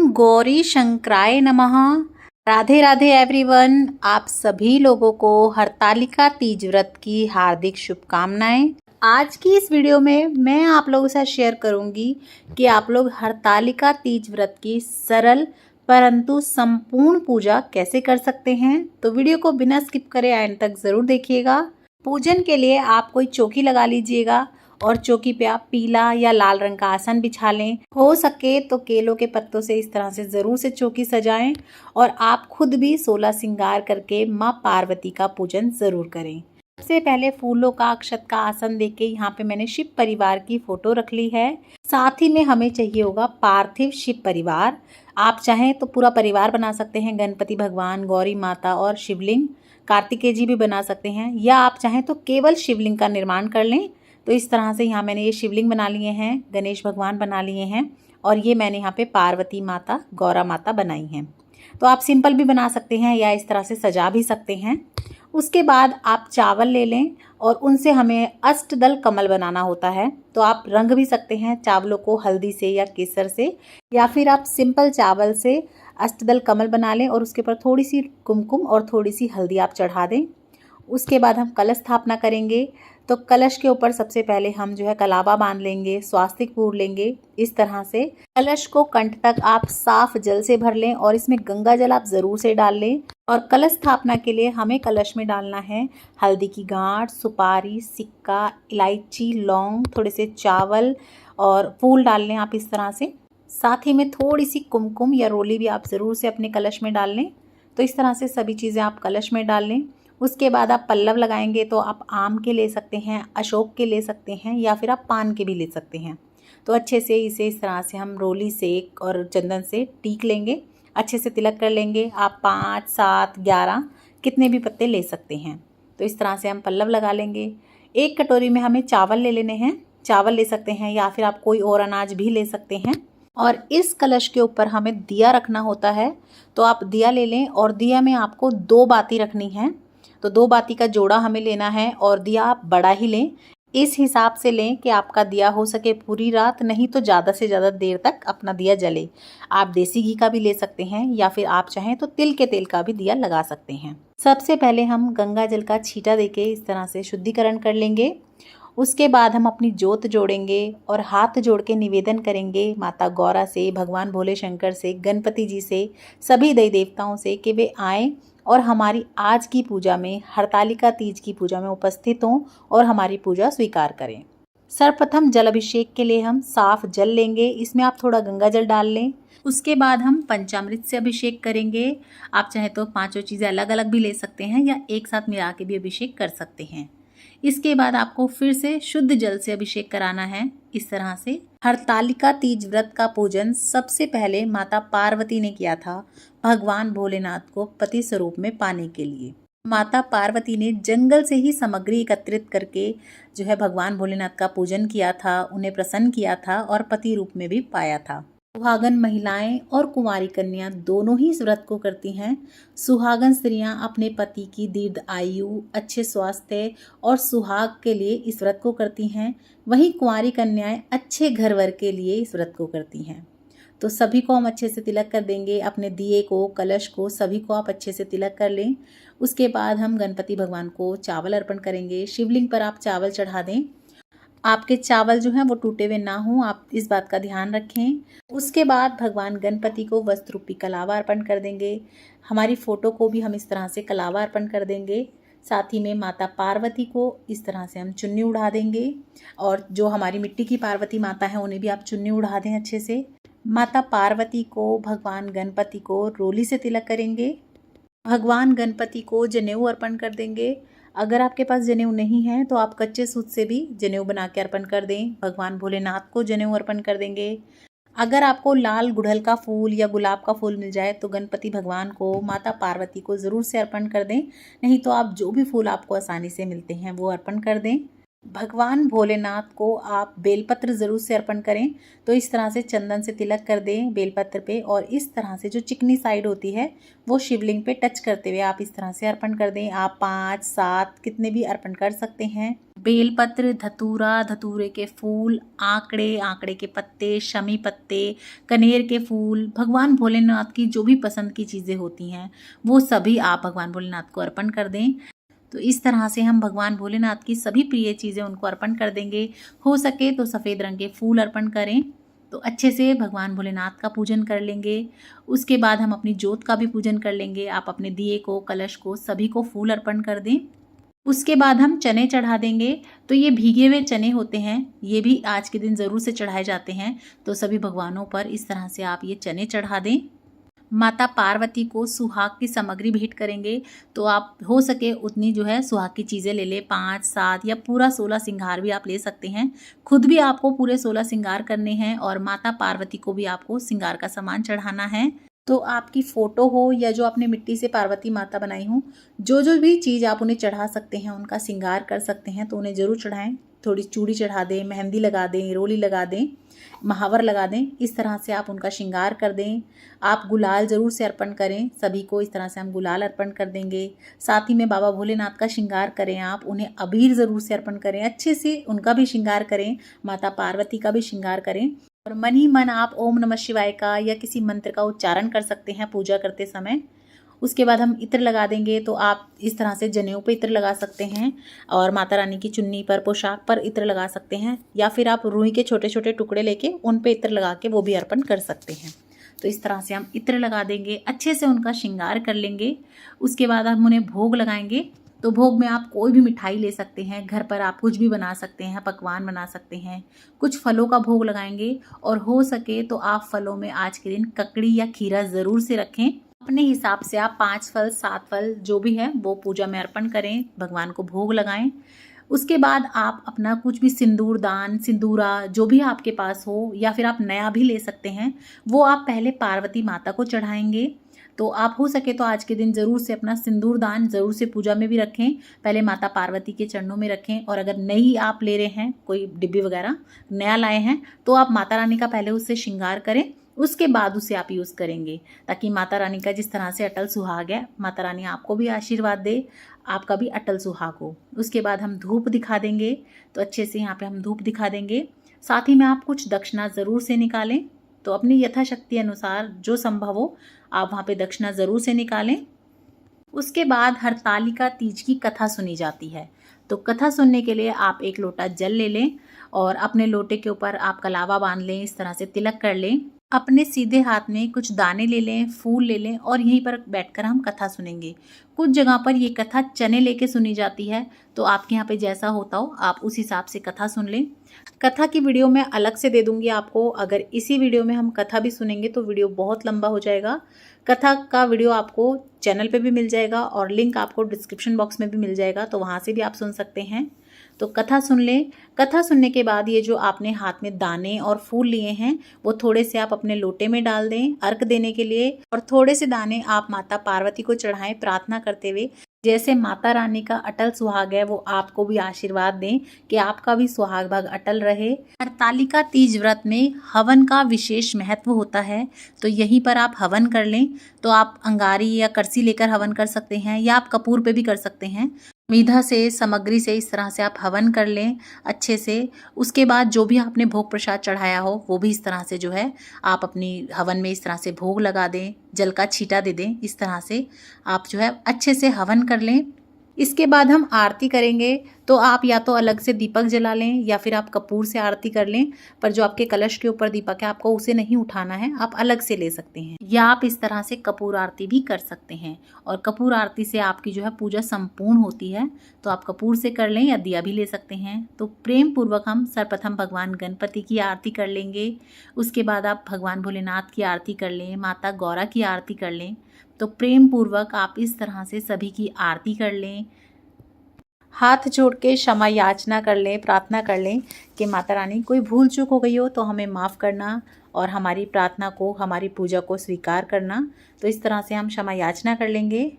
गौरी शंकराय नमः। राधे राधे एवरीवन। आप सभी लोगों को हरतालिका तीज व्रत की हार्दिक शुभकामनाएं। आज की इस वीडियो में मैं आप लोगों के साथ शेयर करूंगी कि आप लोग हरतालिका तीज व्रत की सरल परंतु संपूर्ण पूजा कैसे कर सकते हैं। तो वीडियो को बिना स्किप करे एंड तक ज़रूर देखिएगा। पूजन के लिए आप कोई चौकी लगा लीजिएगा और चौकी पे आप पीला या लाल रंग का आसन बिछा लें। हो सके तो केलों के पत्तों से इस तरह से ज़रूर से चौकी सजाएं और आप खुद भी 16 श्रृंगार करके माँ पार्वती का पूजन ज़रूर करें। सबसे पहले फूलों का अक्षत का आसन देके यहाँ पे मैंने शिव परिवार की फोटो रख ली है। साथ ही में हमें चाहिए होगा पार्थिव शिव परिवार। आप चाहें तो पूरा परिवार बना सकते हैं, गणपति भगवान, गौरी माता और शिवलिंग। कार्तिकेय जी भी बना सकते हैं, या आप चाहें तो केवल शिवलिंग का निर्माण कर लें। तो इस तरह से यहाँ मैंने ये शिवलिंग बना लिए हैं, गणेश भगवान बना लिए हैं और ये मैंने यहाँ पे पार्वती माता, गौरा माता बनाई हैं। तो आप सिंपल भी बना सकते हैं या इस तरह से सजा भी सकते हैं। उसके बाद आप चावल ले लें और उनसे हमें अष्टदल कमल बनाना होता है। तो आप रंग भी सकते हैं चावलों को हल्दी से या केसर से, या फिर आप सिंपल चावल से अष्टदल कमल बना लें और उसके ऊपर थोड़ी सी कुमकुम और थोड़ी सी हल्दी आप चढ़ा दें। उसके बाद हम कलश स्थापना करेंगे। तो कलश के ऊपर सबसे पहले हम जो है कलावा बांध लेंगे, स्वास्तिक पूर लेंगे। इस तरह से कलश को कंठ तक आप साफ जल से भर लें और इसमें गंगा जल आप ज़रूर से डाल लें। और कलश स्थापना के लिए हमें कलश में डालना है हल्दी की गांठ, सुपारी, सिक्का, इलायची, लौंग, थोड़े से चावल और फूल डाल लें आप इस तरह से। साथ ही में थोड़ी सी कुमकुम या रोली भी आप ज़रूर से अपने कलश में डाल लें। तो इस तरह से सभी चीज़ें आप कलश में डाल लें। उसके बाद आप पल्लव लगाएंगे तो आप आम के ले सकते हैं, अशोक के ले सकते हैं, या फिर आप पान के भी ले सकते हैं। तो अच्छे से इसे इस तरह से हम रोली से और चंदन से टीक लेंगे, अच्छे से तिलक कर लेंगे। आप 5, 7, 11 कितने भी पत्ते ले सकते हैं। तो इस तरह से हम पल्लव लगा लेंगे। एक कटोरी में हमें चावल ले लेने हैं, चावल ले सकते हैं या फिर आप कोई और अनाज भी ले सकते हैं। और इस कलश के ऊपर हमें दिया रखना होता है। तो आप दिया ले लें और दिया में आपको 2 बाती रखनी है। तो 2 बाती का जोड़ा हमें लेना है और दिया आप बड़ा ही लें। इस हिसाब से लें कि आपका दिया हो सके पूरी रात, नहीं तो ज़्यादा से ज़्यादा देर तक अपना दिया जले। आप देसी घी का भी ले सकते हैं या फिर आप चाहें तो तिल के तेल का भी दिया लगा सकते हैं। सबसे पहले हम गंगा जल का छींटा देके इस तरह से शुद्धिकरण कर लेंगे। उसके बाद हम अपनी जोत जोड़ेंगे और हाथ जोड़ के निवेदन करेंगे माता गौरा से, भगवान भोले शंकर से, गणपति जी से, सभी देवी देवताओं से कि वे आएँ और हमारी आज की पूजा में, हरतालिका तीज की पूजा में उपस्थित हों और हमारी पूजा स्वीकार करें। सर्वप्रथम जल अभिषेक के लिए हम साफ जल लेंगे, इसमें आप थोड़ा गंगा जल डाल लें। उसके बाद हम पंचामृत से अभिषेक करेंगे। आप चाहे तो 5 चीज़ें अलग अलग भी ले सकते हैं या एक साथ मिला के भी अभिषेक कर सकते हैं। इसके बाद आपको फिर से शुद्ध जल से अभिषेक कराना है। इस तरह से हरतालिका तीज व्रत का पूजन सबसे पहले माता पार्वती ने किया था भगवान भोलेनाथ को पति स्वरूप में पाने के लिए। माता पार्वती ने जंगल से ही सामग्री एकत्रित करके जो है भगवान भोलेनाथ का पूजन किया था, उन्हें प्रसन्न किया था और पति रूप में भी पाया था। सुहागन महिलाएं और कुंवारी कन्या दोनों ही इस व्रत को करती हैं। सुहागन स्त्रियां अपने पति की दीर्घ आयु, अच्छे स्वास्थ्य और सुहाग के लिए इस व्रत को करती हैं। वहीं कुंवारी कन्याएं अच्छे घर वर के लिए इस व्रत को करती हैं। तो सभी को हम अच्छे से तिलक कर देंगे, अपने दिए को, कलश को, सभी को आप अच्छे से तिलक कर लें। उसके बाद हम गणपति भगवान को चावल अर्पण करेंगे। शिवलिंग पर आप चावल चढ़ा दें। आपके चावल जो हैं वो टूटे हुए ना हों, आप इस बात का ध्यान रखें। उसके बाद भगवान गणपति को वस्त्र रूपी कलावा अर्पण कर देंगे। हमारी फ़ोटो को भी हम इस तरह से कलावा अर्पण कर देंगे। साथ ही में माता पार्वती को इस तरह से हम चुन्नी उड़ा देंगे और जो हमारी मिट्टी की पार्वती माता है उन्हें भी आप चुन्नी उड़ा दें अच्छे से। माता पार्वती को, भगवान गणपति को रोली से तिलक करेंगे। भगवान गणपति को जनेऊ अर्पण कर देंगे। अगर आपके पास जनेऊ नहीं है तो आप कच्चे सूत से भी जनेऊ बना के अर्पण कर दें। भगवान भोलेनाथ को जनेऊ अर्पण कर देंगे। अगर आपको लाल गुड़हल का फूल या गुलाब का फूल मिल जाए तो गणपति भगवान को, माता पार्वती को ज़रूर से अर्पण कर दें। नहीं तो आप जो भी फूल आपको आसानी से मिलते हैं वो अर्पण कर दें। भगवान भोलेनाथ को आप बेलपत्र ज़रूर से अर्पण करें। तो इस तरह से चंदन से तिलक कर दें बेलपत्र पे, और इस तरह से जो चिकनी साइड होती है वो शिवलिंग पे टच करते हुए आप इस तरह से अर्पण कर दें। आप 5, 7 कितने भी अर्पण कर सकते हैं। बेलपत्र, धतूरा, धतूरे के फूल, आंकड़े, आंकड़े के पत्ते, शमी पत्ते, कनेर के फूल, भगवान भोलेनाथ की जो भी पसंद की चीज़ें होती हैं वो सभी आप भगवान भोलेनाथ को अर्पण कर दें। तो इस तरह से हम भगवान भोलेनाथ की सभी प्रिय चीज़ें उनको अर्पण कर देंगे। हो सके तो सफ़ेद रंग के फूल अर्पण करें। तो अच्छे से भगवान भोलेनाथ का पूजन कर लेंगे। उसके बाद हम अपनी जोत का भी पूजन कर लेंगे। आप अपने दिए को, कलश को, सभी को फूल अर्पण कर दें। उसके बाद हम चने चढ़ा देंगे। तो ये भीगे हुए चने होते हैं, ये भी आज के दिन ज़रूर से चढ़ाए जाते हैं। तो सभी भगवानों पर इस तरह से आप ये चने चढ़ा दें। माता पार्वती को सुहाग की सामग्री भेंट करेंगे। तो आप हो सके उतनी जो है सुहाग की चीज़ें ले लें, 5, 7 या पूरा 16 श्रृंगार भी आप ले सकते हैं। खुद भी आपको पूरे 16 श्रृंगार करने हैं और माता पार्वती को भी आपको श्रृंगार का सामान चढ़ाना है। तो आपकी फ़ोटो हो या जो आपने मिट्टी से पार्वती माता बनाई हो, जो जो भी चीज़ आप उन्हें चढ़ा सकते हैं, उनका श्रृंगार कर सकते हैं, तो उन्हें ज़रूर चढ़ाएं। थोड़ी चूड़ी चढ़ा दें, मेहंदी लगा दें, रोली लगा दें, महावर लगा दें। इस तरह से आप उनका श्रृंगार कर दें। आप गुलाल ज़रूर से अर्पण करें। सभी को इस तरह से हम गुलाल अर्पण कर देंगे। साथ ही में बाबा भोलेनाथ का श्रृंगार करें। आप उन्हें अबीर ज़रूर से अर्पण करें, अच्छे से उनका भी श्रृंगार करें, माता पार्वती का भी श्रृंगार करें। और मन ही मन आप ओम नमः शिवाय का या किसी मंत्र का उच्चारण कर सकते हैं पूजा करते समय। उसके बाद हम इत्र लगा देंगे। तो आप इस तरह से जनेऊ पे इत्र लगा सकते हैं और माता रानी की चुन्नी पर, पोशाक पर इत्र लगा सकते हैं, या फिर आप रुई के छोटे छोटे टुकड़े लेके उन पे इत्र लगा के वो भी अर्पण कर सकते हैं। तो इस तरह से हम इत्र लगा देंगे, अच्छे से उनका श्रृंगार कर लेंगे। उसके बाद हम उन्हें भोग लगाएंगे। तो भोग में आप कोई भी मिठाई ले सकते हैं, घर पर आप कुछ भी बना सकते हैं, पकवान बना सकते हैं। कुछ फलों का भोग लगाएंगे और हो सके तो आप फलों में आज के दिन ककड़ी या खीरा ज़रूर से रखें। अपने हिसाब से आप 5 फल, 7 फल जो भी है वो पूजा में अर्पण करें, भगवान को भोग लगाएं। उसके बाद आप अपना कुछ भी सिंदूर दान, सिंदूरा जो भी आपके पास हो, या फिर आप नया भी ले सकते हैं, वो आप पहले पार्वती माता को चढ़ाएंगे। तो आप हो सके तो आज के दिन ज़रूर से अपना सिंदूर दान ज़रूर से पूजा में भी रखें, पहले माता पार्वती के चरणों में रखें। और अगर नई आप ले रहे हैं, कोई डिब्बी वगैरह नया लाए हैं, तो आप माता रानी का पहले उससे श्रृंगार करें, उसके बाद उसे आप यूज़ करेंगे, ताकि माता रानी का जिस तरह से अटल सुहाग है, माता रानी आपको भी आशीर्वाद दे, आपका भी अटल सुहाग हो। उसके बाद हम धूप दिखा देंगे। तो अच्छे से यहाँ पे हम धूप दिखा देंगे। साथ ही में आप कुछ दक्षिणा ज़रूर से निकालें। तो अपनी यथाशक्ति अनुसार जो संभव हो आप वहाँ पे दक्षिणा ज़रूर से निकालें। उसके बाद हरतालिका तीज की कथा सुनी जाती है। तो कथा सुनने के लिए आप 1 लोटा जल ले लें और अपने लोटे के ऊपर आप कलावा बांध लें, इस तरह से तिलक कर लें। अपने सीधे हाथ में कुछ दाने ले लें, फूल ले लें और यहीं पर बैठकर हम कथा सुनेंगे। कुछ जगह पर ये कथा चने लेके सुनी जाती है, तो आपके यहाँ पे जैसा होता हो आप उस हिसाब से कथा सुन लें। कथा की वीडियो मैं अलग से दे दूंगी आपको। अगर इसी वीडियो में हम कथा भी सुनेंगे तो वीडियो बहुत लंबा हो जाएगा। कथा का वीडियो आपको चैनल पे भी मिल जाएगा और लिंक आपको डिस्क्रिप्शन बॉक्स में भी मिल जाएगा, तो वहाँ से भी आप सुन सकते हैं। तो कथा सुन लें। कथा सुनने के बाद ये जो आपने हाथ में दाने और फूल लिए हैं वो थोड़े से आप अपने लोटे में डाल दें अर्घ देने के लिए, और थोड़े से दाने आप माता पार्वती को चढ़ाएं प्रार्थना करते हुए, जैसे माता रानी का अटल सुहाग है वो आपको भी आशीर्वाद दें कि आपका भी सुहाग भाग अटल रहे। हरतालिका तीज व्रत में हवन का विशेष महत्व होता है, तो यहीं पर आप हवन कर लें। तो आप अंगारी या करसी लेकर हवन कर सकते हैं, या आप कपूर पे भी कर सकते हैं। मीठा से, सामग्री से इस तरह से आप हवन कर लें अच्छे से। उसके बाद जो भी आपने भोग प्रसाद चढ़ाया हो वो भी इस तरह से जो है आप अपनी हवन में इस तरह से भोग लगा दें, जल का छींटा दे दें। इस तरह से आप जो है अच्छे से हवन कर लें। इसके बाद हम आरती करेंगे। तो आप या तो अलग से दीपक जला लें या फिर आप कपूर से आरती कर लें, पर जो आपके कलश के ऊपर दीपक है आपको उसे नहीं उठाना है, आप अलग से ले सकते हैं, या आप इस तरह से कपूर आरती भी कर सकते हैं। और कपूर आरती से आपकी जो है पूजा संपूर्ण होती है। तो आप कपूर से कर लें या दिया भी ले सकते हैं। तो प्रेम पूर्वक हम सर्वप्रथम भगवान गणपति की आरती कर लेंगे। उसके बाद आप भगवान भोलेनाथ की आरती कर लें, माता गौरा की आरती कर लें। तो प्रेम पूर्वक आप इस तरह से सभी की आरती कर लें। हाथ जोड़ के क्षमा याचना कर लें, प्रार्थना कर लें कि माता रानी कोई भूल चूक हो गई हो तो हमें माफ़ करना और हमारी प्रार्थना को, हमारी पूजा को स्वीकार करना। तो इस तरह से हम क्षमा याचना कर लेंगे।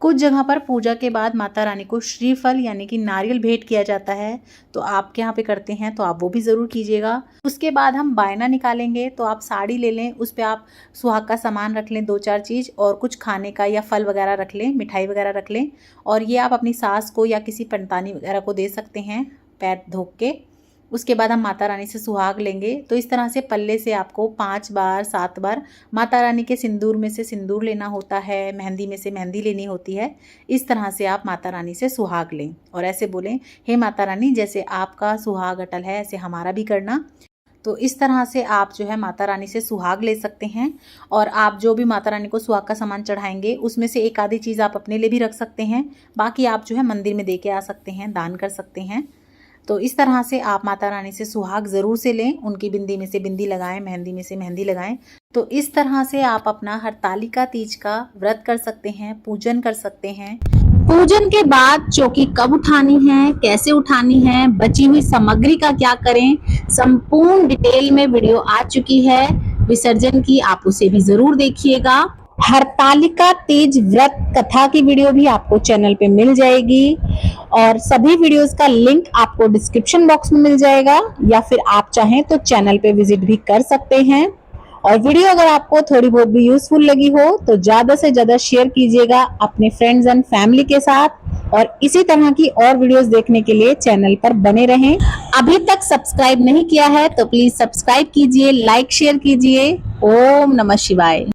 कुछ जगह पर पूजा के बाद माता रानी को श्रीफल यानी कि नारियल भेंट किया जाता है, तो आपके यहाँ पे करते हैं तो आप वो भी ज़रूर कीजिएगा। उसके बाद हम बायना निकालेंगे, तो आप साड़ी ले लें, उस पर आप सुहाग का सामान रख लें, 2-4 चीज़, और कुछ खाने का या फल वगैरह रख लें, मिठाई वगैरह रख लें, और ये आप अपनी सास को या किसी पंतानी वगैरह को दे सकते हैं पैर धो के। उसके बाद हम माता रानी से सुहाग लेंगे। तो इस तरह से पल्ले से आपको 5 बार 7 बार माता रानी के सिंदूर में से सिंदूर लेना होता है, मेहंदी में से मेहंदी लेनी होती है। इस तरह से आप माता रानी से सुहाग लें और ऐसे बोलें, हे माता रानी, जैसे आपका सुहाग अटल है ऐसे हमारा भी करना। तो इस तरह से आप जो है माता रानी से सुहाग ले सकते हैं। और आप जो भी माता रानी को सुहाग का सामान चढ़ाएंगे उसमें से एक आधी चीज़ आप अपने लिए भी रख सकते हैं, बाकी आप जो है मंदिर में दे के आ सकते हैं, दान कर सकते हैं। तो इस तरह से आप माता रानी से सुहाग ज़रूर से लें, उनकी बिंदी में से बिंदी लगाएं, मेहंदी में से मेहंदी लगाएं। तो इस तरह से आप अपना हरतालिका तीज का व्रत कर सकते हैं, पूजन कर सकते हैं। पूजन के बाद चौकी कब उठानी है, कैसे उठानी है, बची हुई सामग्री का क्या करें, संपूर्ण डिटेल में वीडियो आ चुकी है विसर्जन की, आप उसे भी जरूर देखिएगा। हरतालिका तीज व्रत कथा की वीडियो भी आपको चैनल पे मिल जाएगी और सभी वीडियोस का लिंक आपको डिस्क्रिप्शन बॉक्स में मिल जाएगा, या फिर आप चाहें तो चैनल पे विजिट भी कर सकते हैं। और वीडियो अगर आपको थोड़ी बहुत भी यूजफुल लगी हो तो ज्यादा से ज्यादा शेयर कीजिएगा अपने फ्रेंड्स एंड फैमिली के साथ, और इसी तरह की और वीडियोस देखने के लिए चैनल पर बने रहें। अभी तक सब्सक्राइब नहीं किया है तो प्लीज सब्सक्राइब कीजिए, लाइक शेयर कीजिए। ओम नमः शिवाय।